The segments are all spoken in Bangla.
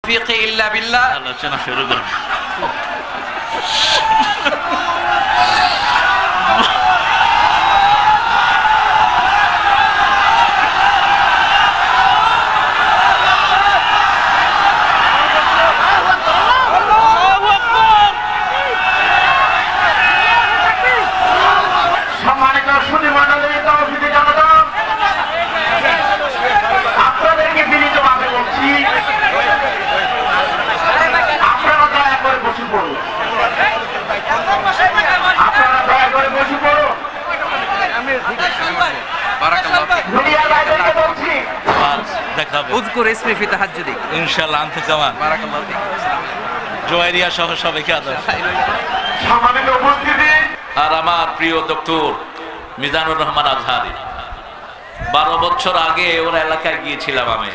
তৌফিক ইল্লা বিল্লাহ। আলোচনা শুরু করুন। সম্মানিত সুধীমণ্ডলী, তৌহিদি জনতা, আপনাদেরকে বিনীতভাবে বলছি, আপনারা দয়া করে বসে পড়ুন। আপনারা দয়া করে বসে পড়ুন। বারাকাল্লাহু ফিক। দুনিয়ার বাইরেকে বলছি, আজ দেখাবে উযকুর ইসমি ফি তাহাজ্জুদি। ইনশাআল্লাহ। আনতে কামান বারাকাল্লাহু ফিক। জোয়ারিয়া সহ সবাইকে আদর। সম্মানিত উপস্থিতি, আর আমার প্রিয় ডক্টর মিজানুর রহমান আজহারি, 12 বছর আগে ওর এলাকায় গিয়েছিলাম আমি।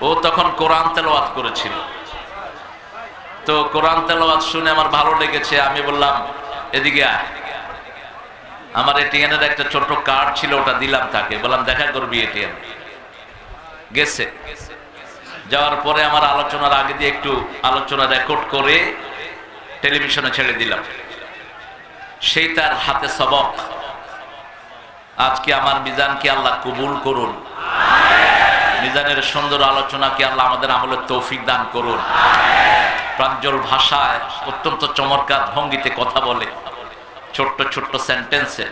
ও তখন কোরআন তেলাওয়াত করেছিল। তো কোরআন তেলাওয়াত শুনে আমার ভালো লেগেছে। আমি বললাম এদিকে আয়। আমার এটিএনের একটা ছোট্ট কার্ড ছিল, ওটা দিলাম তাকে, বললাম দেখা করবি এটিএন। গেছে। যাওয়ার পরে আমার আলোচনার আগে দিয়ে একটু আলোচনা রেকর্ড করে টেলিভিশনে ছেড়ে দিলাম। সেই তার হাতে সবক। আজকে আমার মিজানকে আল্লাহ কবুল করুন। মিজানের সুন্দর আলোচনাকে আল্লাহ আমাদের আমলের তৌফিক দান করুন। প্রাঞ্জল ভাষায় অত্যন্ত চমৎকার ভঙ্গিতে কথা বলে, ছোট্ট ছোট্ট সেন্টেন্সে।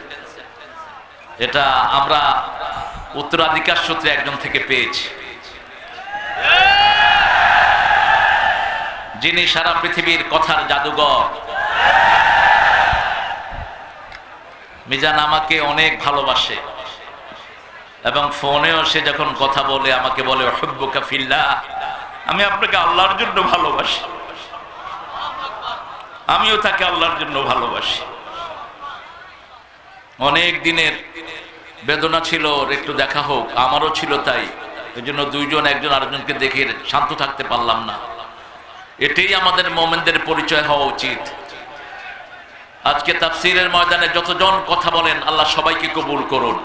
এটা আমরা উত্তরাধিকার সূত্রে একজন থেকে পেয়েছি, যিনি সারা পৃথিবীর কথার জাদুঘর। মিজান আমাকে অনেক ভালোবাসে এবং ফোনেও সে যখন কথা বলে আমাকে বলে হুব্বুকা ফিল্লাহ, আমি আপনাকে আল্লাহর জন্য ভালোবাসি। আমিও তাকে আল্লাহর জন্য ভালোবাসি। অনেক দিনের বেদনা ছিল ওর একটু দেখা হোক, আমারও ছিল তাই। এই জন্য দুইজন একজন আরেকজনকে দেখে শান্ত থাকতে পারলাম না। এটাই আমাদের মোমেনদের পরিচয় হওয়া উচিত। আজকে তাফসীরের ময়দানে যতজন কথা বলেন, আল্লাহ সবাইকে কবুল করুন।